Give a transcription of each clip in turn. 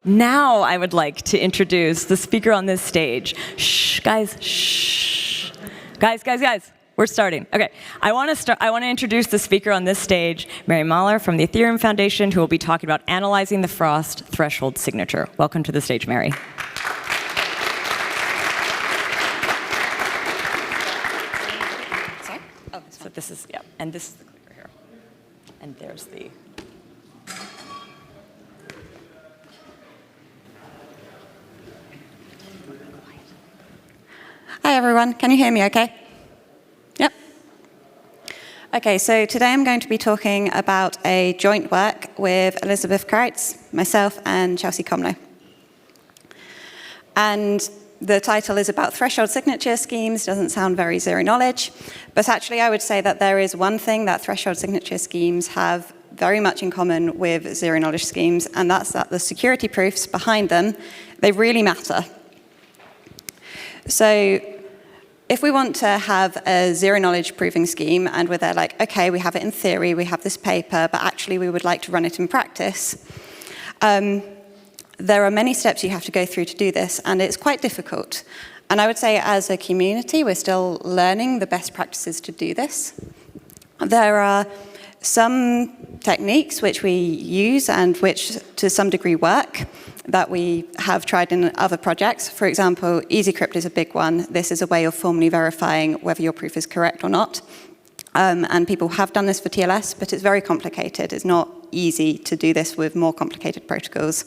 Now I would like to introduce the speaker on this stage. Shh, guys, shh. Guys, we're starting. Okay, I want to introduce the speaker on this stage, Mary Mahler from the Ethereum Foundation, who will be talking about analyzing the Frost threshold signature. Welcome to the stage, Mary. Sorry? Oh, so this is, yeah, and this is the clicker here. And there's the... Hi, everyone. Can you hear me okay? Yep. Okay, so today I'm going to be talking about a joint work with Elizabeth Kreitz, myself, and Chelsea Comlow. And the title is about threshold signature schemes. Doesn't sound very zero knowledge, but actually I would say that there is one thing that threshold signature schemes have very much in common with zero knowledge schemes, and that's that the security proofs behind them, they really matter. So if we want to have a zero-knowledge proving scheme, and we're there like, OK, we have it in theory, we have this paper, but actually we would like to run it in practice, there are many steps you have to go through to do this, and it's quite difficult. And I would say as a community, we're still learning the best practices to do this. There are some techniques which we use and which to some degree work that we have tried in other projects. For example, EasyCrypt is a big one. This is a way of formally verifying whether your proof is correct or not. And people have done this for TLS, but it's very complicated. It's not easy to do this with more complicated protocols.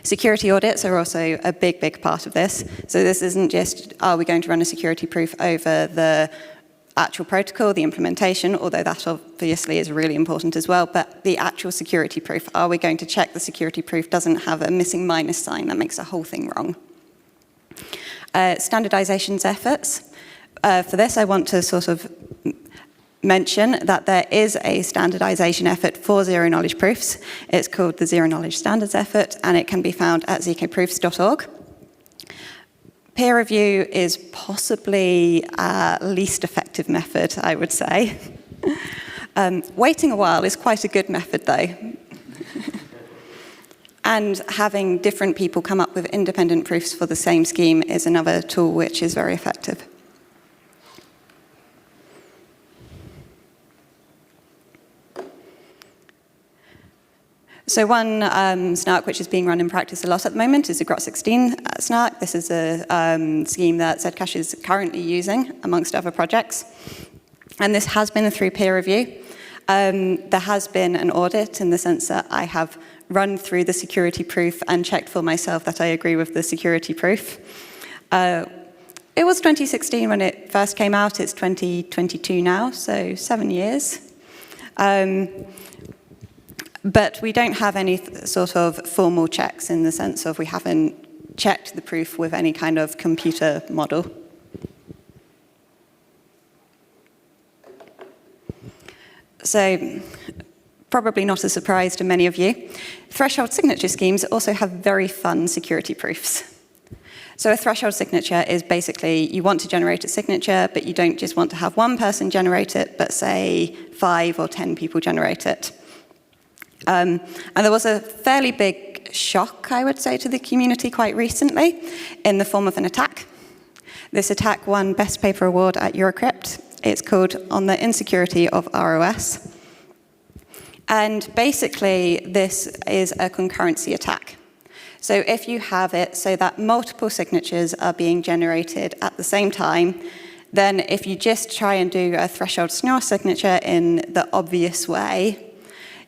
Security audits are also a big, big part of this. So this isn't just, are we going to run a security proof over the actual protocol, the implementation, although that obviously is really important as well, but the actual security proof. Are we going to check the security proof doesn't have a missing minus sign that makes the whole thing wrong? Standardizations efforts. For this, I want to sort of mention that there is a standardization effort for zero-knowledge proofs. It's called the Zero-Knowledge Standards Effort, and it can be found at zkproofs.org. Peer review is possibly a least effective method, I would say. Waiting a while is quite a good method, though. And having different people come up with independent proofs for the same scheme is another tool which is very effective. So one snark which is being run in practice a lot at the moment is the Grot16 snark. This is a scheme that Zcash is currently using, amongst other projects. And this has been through peer review. There has been an audit in the sense that I have run through the security proof and checked for myself that I agree with the security proof. It was 2016 when it first came out. It's 2022 now, so 7 years. But we don't have any sort of formal checks in the sense of we haven't checked the proof with any kind of computer model. So probably not a surprise to many of you, threshold signature schemes also have very fun security proofs. So a threshold signature is basically you want to generate a signature, but you don't just want to have one person generate it, but say 5 or 10 people generate it. And there was a fairly big shock, I would say, to the community quite recently in the form of an attack. This attack won Best Paper Award at Eurocrypt. It's called On the Insecurity of ROS. And basically, this is a concurrency attack. So if you have it so that multiple signatures are being generated at the same time, then if you just try and do a threshold snark signature in the obvious way,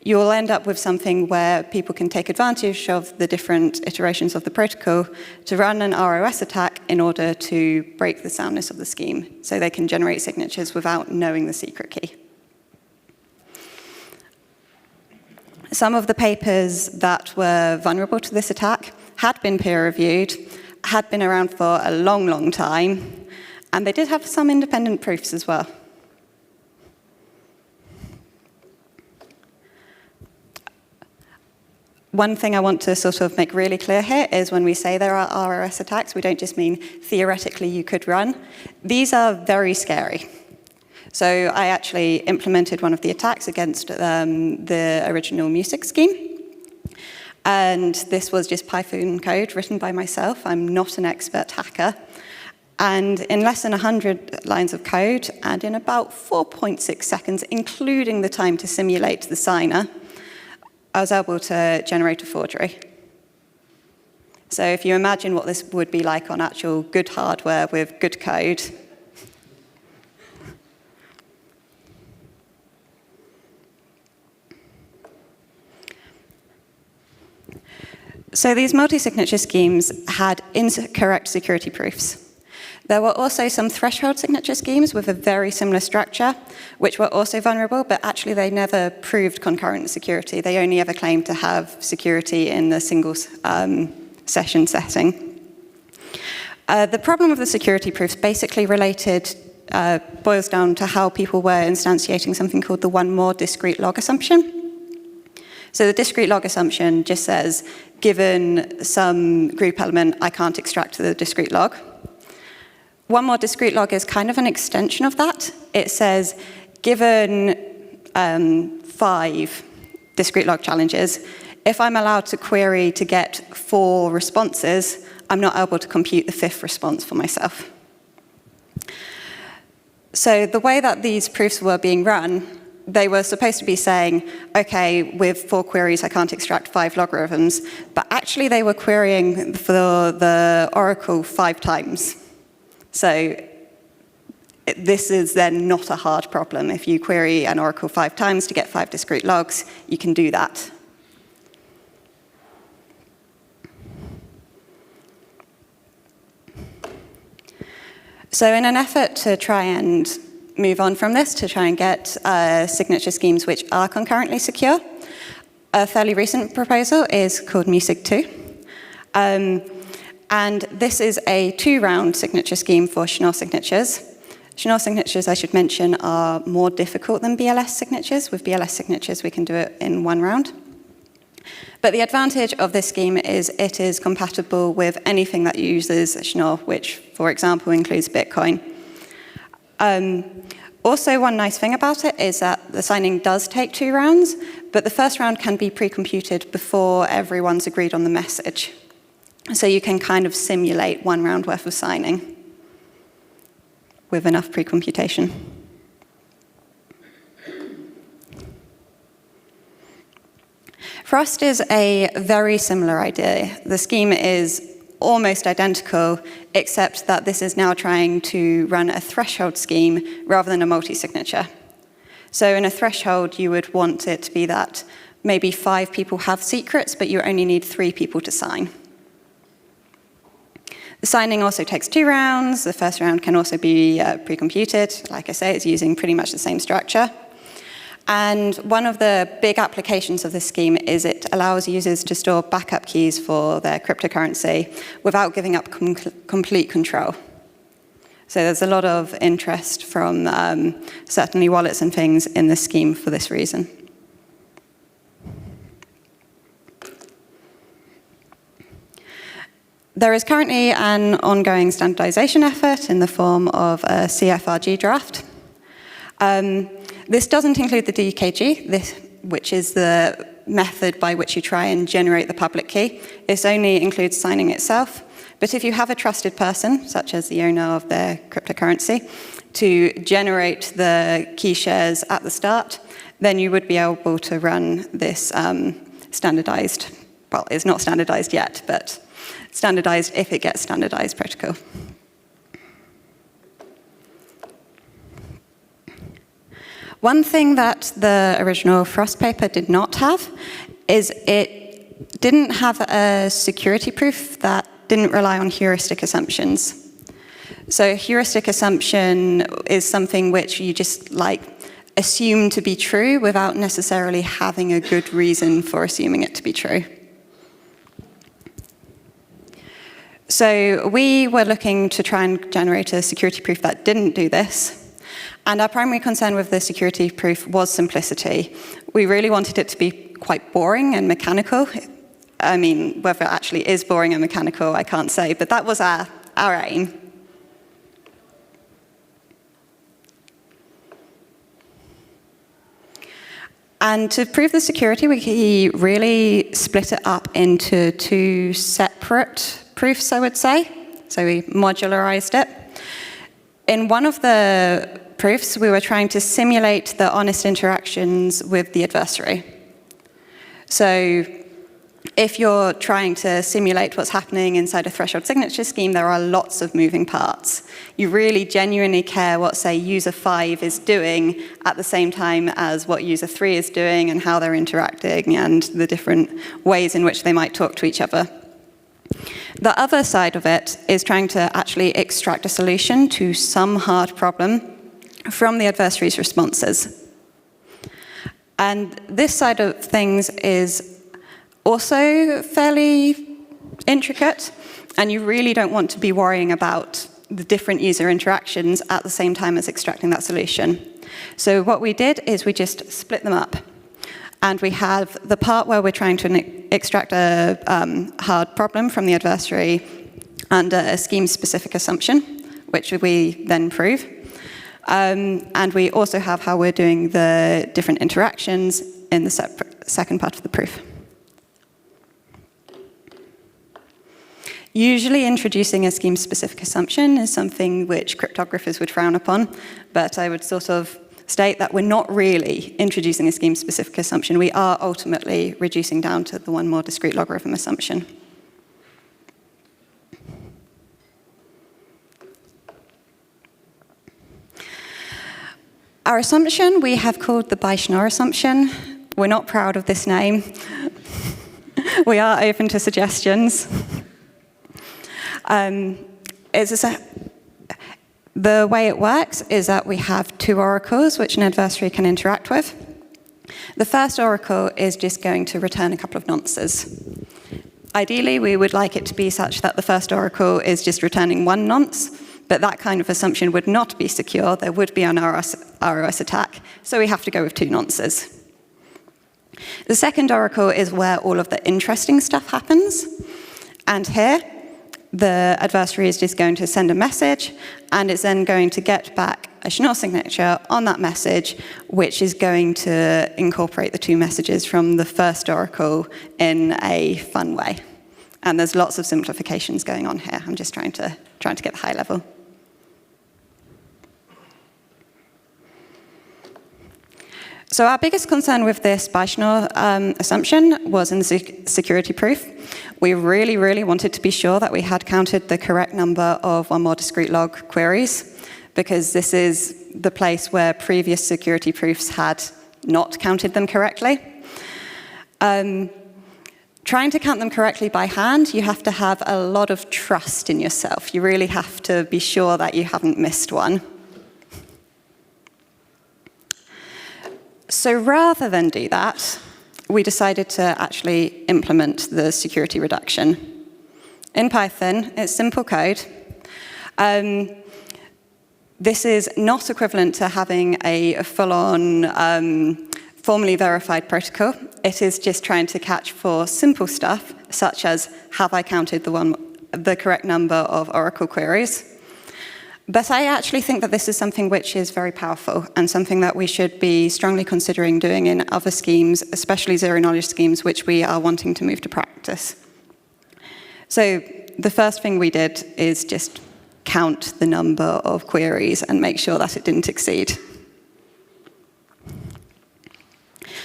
you'll end up with something where people can take advantage of the different iterations of the protocol to run an ROS attack in order to break the soundness of the scheme, so they can generate signatures without knowing the secret key. Some of the papers that were vulnerable to this attack had been peer-reviewed, had been around for a long, long time, and they did have some independent proofs as well. One thing I want to sort of make really clear here is when we say there are ROS attacks, we don't just mean theoretically you could run. These are very scary. So I actually implemented one of the attacks against the original music scheme. And this was just Python code written by myself. I'm not an expert hacker. And in less than 100 lines of code, and in about 4.6 seconds, including the time to simulate the signer, I was able to generate a forgery. So if you imagine what this would be like on actual good hardware with good code, so these multi-signature schemes had incorrect security proofs. There were also some threshold signature schemes with a very similar structure, which were also vulnerable, but actually they never proved concurrent security. They only ever claimed to have security in the single session setting. The problem with the security proofs basically boils down to how people were instantiating something called the one more discrete log assumption. So the discrete log assumption just says, given some group element, I can't extract the discrete log. One more discrete log is kind of an extension of that. It says, given 5 discrete log challenges, if I'm allowed to query to get 4 responses, I'm not able to compute the 5th response for myself. So the way that these proofs were being run, they were supposed to be saying, OK, with 4 queries, I can't extract 5 logarithms. But actually, they were querying for the oracle 5 times. So this is then not a hard problem. If you query an oracle 5 times to get 5 discrete logs, you can do that. So in an effort to try and move on from this, to try and get signature schemes which are concurrently secure, a fairly recent proposal is called MuSig2. And this is a 2-round signature scheme for Schnorr signatures. Schnorr signatures, I should mention, are more difficult than BLS signatures. With BLS signatures, we can do it in 1 round. But the advantage of this scheme is it is compatible with anything that uses Schnorr, which, for example, includes Bitcoin. Also, one nice thing about it is that the signing does take 2 rounds, but the first round can be pre-computed before everyone's agreed on the message. So you can kind of simulate 1 round worth of signing with enough pre-computation. Frost is a very similar idea. The scheme is almost identical, except that this is now trying to run a threshold scheme rather than a multi-signature. So in a threshold, you would want it to be that maybe 5 people have secrets, but you only need 3 people to sign. The signing also takes 2 rounds. The first round can also be pre-computed. Like I say, it's using pretty much the same structure. And one of the big applications of this scheme is it allows users to store backup keys for their cryptocurrency without giving up complete control. So there's a lot of interest from certainly wallets and things in this scheme for this reason. There is currently an ongoing standardization effort in the form of a CFRG draft. This doesn't include the DKG, which is the method by which you try and generate the public key. This only includes signing itself. But if you have a trusted person, such as the owner of their cryptocurrency, to generate the key shares at the start, then you would be able to run this standardized, well, it's not standardized yet, but standardized if it gets standardized protocol. One thing that the original Frost paper did not have is it didn't have a security proof that didn't rely on heuristic assumptions. So heuristic assumption is something which you just assume to be true without necessarily having a good reason for assuming it to be true. So we were looking to try and generate a security proof that didn't do this. And our primary concern with the security proof was simplicity. We really wanted it to be quite boring and mechanical. I mean, whether it actually is boring and mechanical, I can't say, but that was our aim. And to prove the security, we really split it up into two separate proofs, I would say. So we modularized it. In one of the proofs, we were trying to simulate the honest interactions with the adversary. So if you're trying to simulate what's happening inside a threshold signature scheme, there are lots of moving parts. You really genuinely care what, say, user 5 is doing at the same time as what user 3 is doing and how they're interacting and the different ways in which they might talk to each other. The other side of it is trying to actually extract a solution to some hard problem from the adversary's responses. And this side of things is also fairly intricate, and you really don't want to be worrying about the different user interactions at the same time as extracting that solution. So what we did is we just split them up. And we have the part where we're trying to extract a hard problem from the adversary under a scheme-specific assumption, which we then prove. And we also have how we're doing the different interactions in the second part of the proof. Usually introducing a scheme-specific assumption is something which cryptographers would frown upon, but I would sort of state that we're not really introducing a scheme-specific assumption. We are ultimately reducing down to the one more discrete logarithm assumption. Our assumption we have called the Bayes-Schnorr assumption. We're not proud of this name. We are open to suggestions. The way it works is that we have two oracles which an adversary can interact with. The first oracle is just going to return a couple of nonces. Ideally, we would like it to be such that the first oracle is just returning one nonce, but that kind of assumption would not be secure. There would be an ROS attack, so we have to go with two nonces. The second oracle is where all of the interesting stuff happens, and here, the adversary is just going to send a message, and it's then going to get back a Schnorr signature on that message, which is going to incorporate the two messages from the first oracle in a fun way. And there's lots of simplifications going on here. I'm just trying to get the high level. So our biggest concern with this Bayes-Schnorr assumption was in the security proof. We really, really wanted to be sure that we had counted the correct number of one more discrete log queries, because this is the place where previous security proofs had not counted them correctly. Trying to count them correctly by hand, you have to have a lot of trust in yourself. You really have to be sure that you haven't missed one. So rather than do that, we decided to actually implement the security reduction. In Python, it's simple code. This is not equivalent to having a full-on, formally verified protocol. It is just trying to catch for simple stuff, such as, have I counted the correct number of Oracle queries? But I actually think that this is something which is very powerful and something that we should be strongly considering doing in other schemes, especially zero-knowledge schemes, which we are wanting to move to practice. So the first thing we did is just count the number of queries and make sure that it didn't exceed.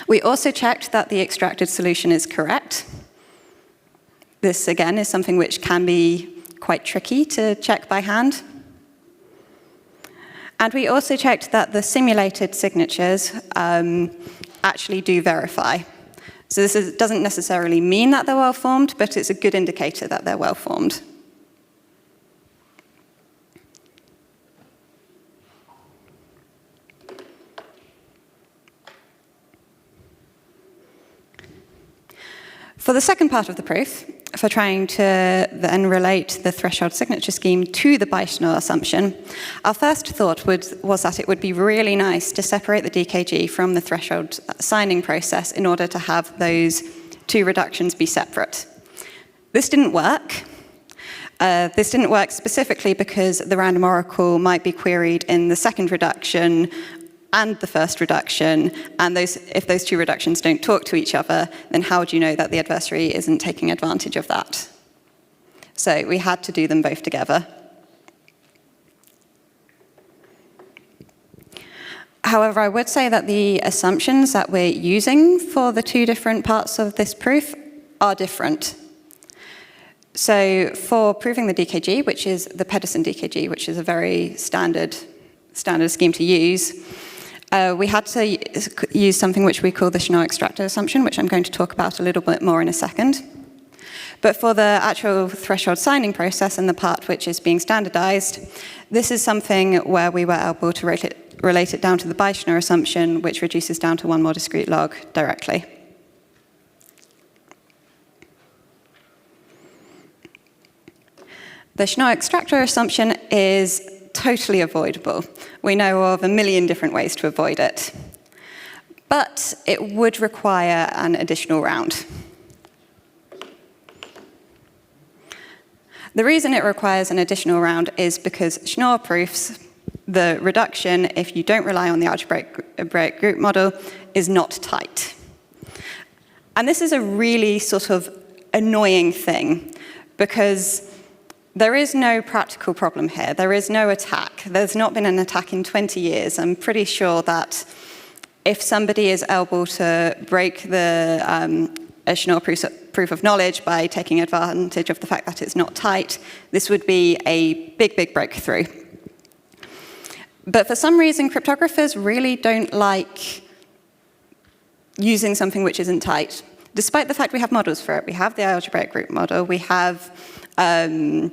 We also checked that the extracted solution is correct. This, again, is something which can be quite tricky to check by hand. And we also checked that the simulated signatures actually do verify. So this doesn't necessarily mean that they're well-formed, but it's a good indicator that they're well-formed. For the second part of the proof, for trying to then relate the threshold signature scheme to the Bayes-Schnorr assumption, our first thought was that it would be really nice to separate the DKG from the threshold signing process in order to have those two reductions be separate. This didn't work. This didn't work specifically because the random oracle might be queried in the second reduction and the first reduction, and if those two reductions don't talk to each other, then how do you know that the adversary isn't taking advantage of that? So we had to do them both together. However, I would say that the assumptions that we're using for the two different parts of this proof are different. So for proving the DKG, which is the Pedersen DKG, which is a very standard scheme to use, we had to use something which we call the Schnorr extractor assumption, which I'm going to talk about a little bit more in a second. But for the actual threshold signing process and the part which is being standardized, this is something where we were able to relate it down to the Schnorr assumption, which reduces down to one more discrete log directly. The Schnorr extractor assumption is totally avoidable. We know of a million different ways to avoid it. But it would require an additional round. The reason it requires an additional round is because Schnorr proofs, the reduction, if you don't rely on the algebraic group model, is not tight. And this is a really sort of annoying thing, because there is no practical problem here. There is no attack. There's not been an attack in 20 years. I'm pretty sure that if somebody is able to break the a Schnorr proof of knowledge by taking advantage of the fact that it's not tight, this would be a big, big breakthrough. But for some reason, cryptographers really don't like using something which isn't tight, despite the fact we have models for it. We have the algebraic group model. We have the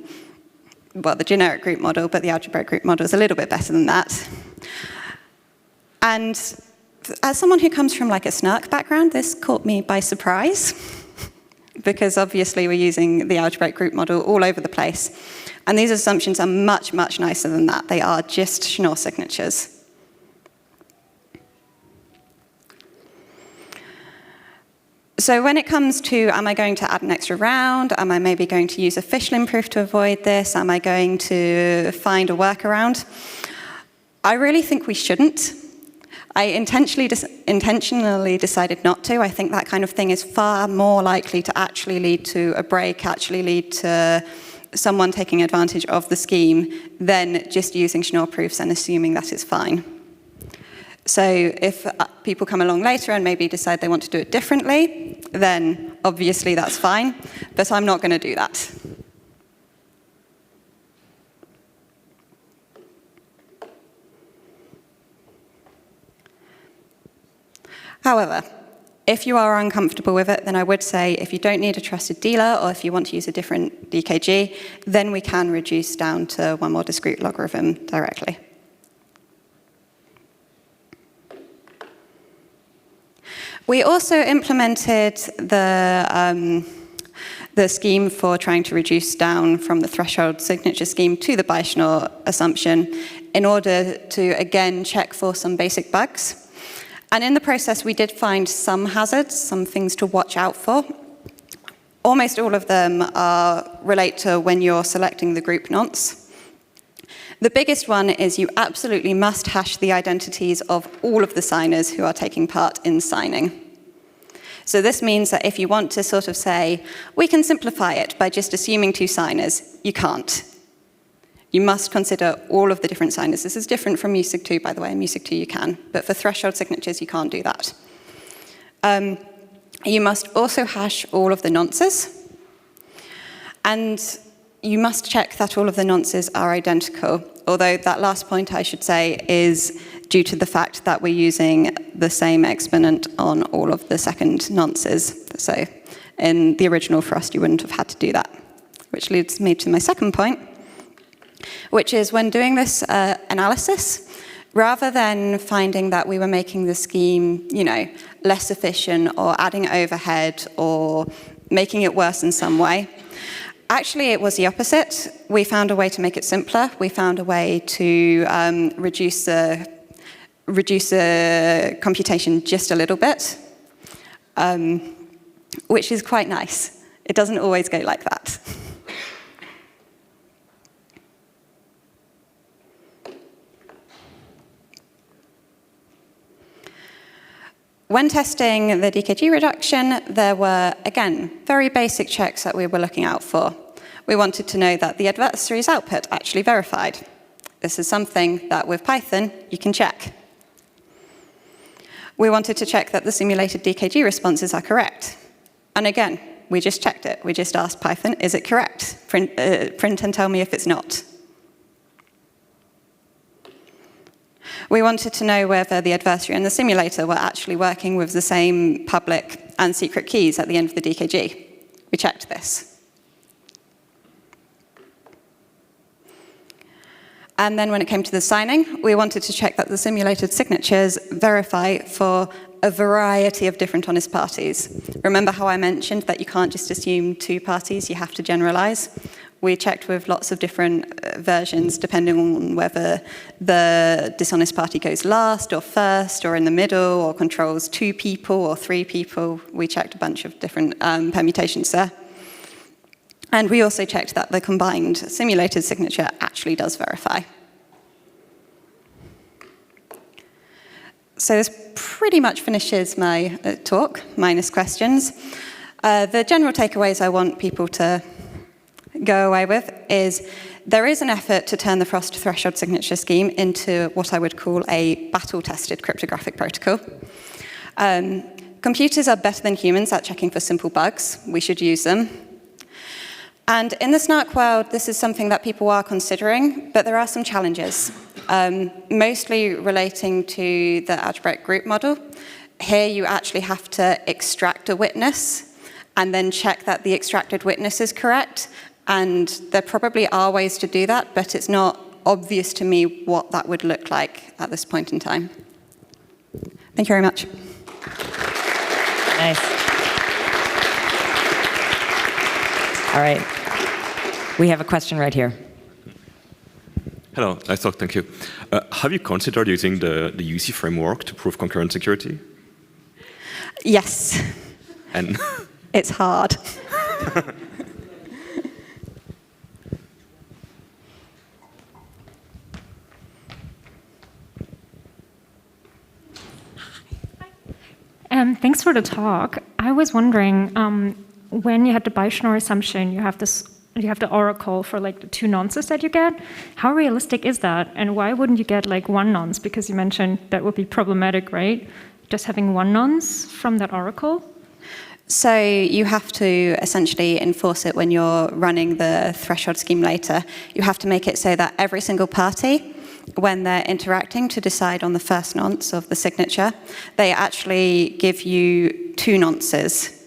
generic group model, but the algebraic group model is a little bit better than that. And as someone who comes from like a snark background, this caught me by surprise, because obviously we're using the algebraic group model all over the place. And these assumptions are much, much nicer than that. They are just Schnorr signatures. So when it comes to, am I going to add an extra round? Am I maybe going to use a Fishlin proof to avoid this? Am I going to find a workaround? I really think we shouldn't. I intentionally decided not to. I think that kind of thing is far more likely to actually lead to a break, actually lead to someone taking advantage of the scheme than just using Schnorr proofs and assuming that it's fine. So if people come along later and maybe decide they want to do it differently, then obviously that's fine, but I'm not going to do that. However, if you are uncomfortable with it, then I would say if you don't need a trusted dealer or if you want to use a different DKG, then we can reduce down to one more discrete logarithm directly. We also implemented the scheme for trying to reduce down from the threshold signature scheme to the Schnorr assumption in order to, again, check for some basic bugs. And in the process, we did find some hazards, some things to watch out for. Almost all of them relate to when you're selecting the group nonce. The biggest one is you absolutely must hash the identities of all of the signers who are taking part in signing. So this means that if you want to sort of say, we can simplify it by just assuming two signers, you can't. You must consider all of the different signers. This is different from MUSIG 2, by the way. In MUSIG 2 you can, but for threshold signatures you can't do that. You must also hash all of the nonces. And you must check that all of the nonces are identical, although that last point, I should say, is due to the fact that we're using the same exponent on all of the second nonces. So in the original Frost, you wouldn't have had to do that, which leads me to my second point, which is when doing this analysis, rather than finding that we were making the scheme, less efficient or adding overhead or making it worse in some way, actually it was the opposite. We found a way to make it simpler. We found a way to reduce the computation just a little bit, which is quite nice. It doesn't always go like that. When testing the DKG reduction, there were, again, very basic checks that we were looking out for. We wanted to know that the adversary's output actually verified. This is something that with Python, you can check. We wanted to check that the simulated DKG responses are correct. And again, we just checked it. We just asked Python, is it correct? Print and tell me if it's not. We wanted to know whether the adversary and the simulator were actually working with the same public and secret keys at the end of the DKG. We checked this. And then when it came to the signing, we wanted to check that the simulated signatures verify for a variety of different honest parties. Remember how I mentioned that you can't just assume 2 parties, you have to generalize? We checked with lots of different versions, depending on whether the dishonest party goes last or first or in the middle or controls 2 people or 3 people. We checked a bunch of different permutations there. And we also checked that the combined simulated signature actually does verify. So this pretty much finishes my talk, minus questions. The general takeaways I want people to go away with is there is an effort to turn the Frost threshold signature scheme into what I would call a battle-tested cryptographic protocol. Computers are better than humans at checking for simple bugs. We should use them. And in the snark world, this is something that people are considering, but there are some challenges, mostly relating to the algebraic group model. Here, you actually have to extract a witness and then check that the extracted witness is correct. And there probably are ways to do that, but it's not obvious to me what that would look like at this point in time. Thank you very much. Nice. All right. We have a question right here. Hello, nice talk, thank you. Have you considered using the UC framework to prove concurrent security? Yes. And it's hard. Thanks for the talk. I was wondering, when you had the Bayes-Schnorr assumption, you have the oracle for like the 2 nonces that you get. How realistic is that? And why wouldn't you get like 1 nonce? Because you mentioned that would be problematic, right? Just having 1 nonce from that oracle? So you have to essentially enforce it when you're running the threshold scheme later. You have to make it so that every single party, when they're interacting to decide on the first nonce of the signature, they actually give you 2 nonces.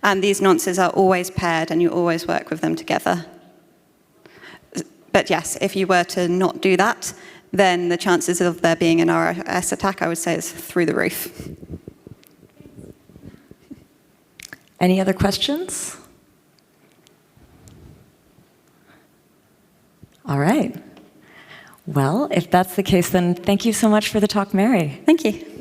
And these nonces are always paired, and you always work with them together. But yes, if you were to not do that, then the chances of there being an RS attack, I would say, is through the roof. Any other questions? All right. Well, if that's the case, then thank you so much for the talk, Mary. Thank you.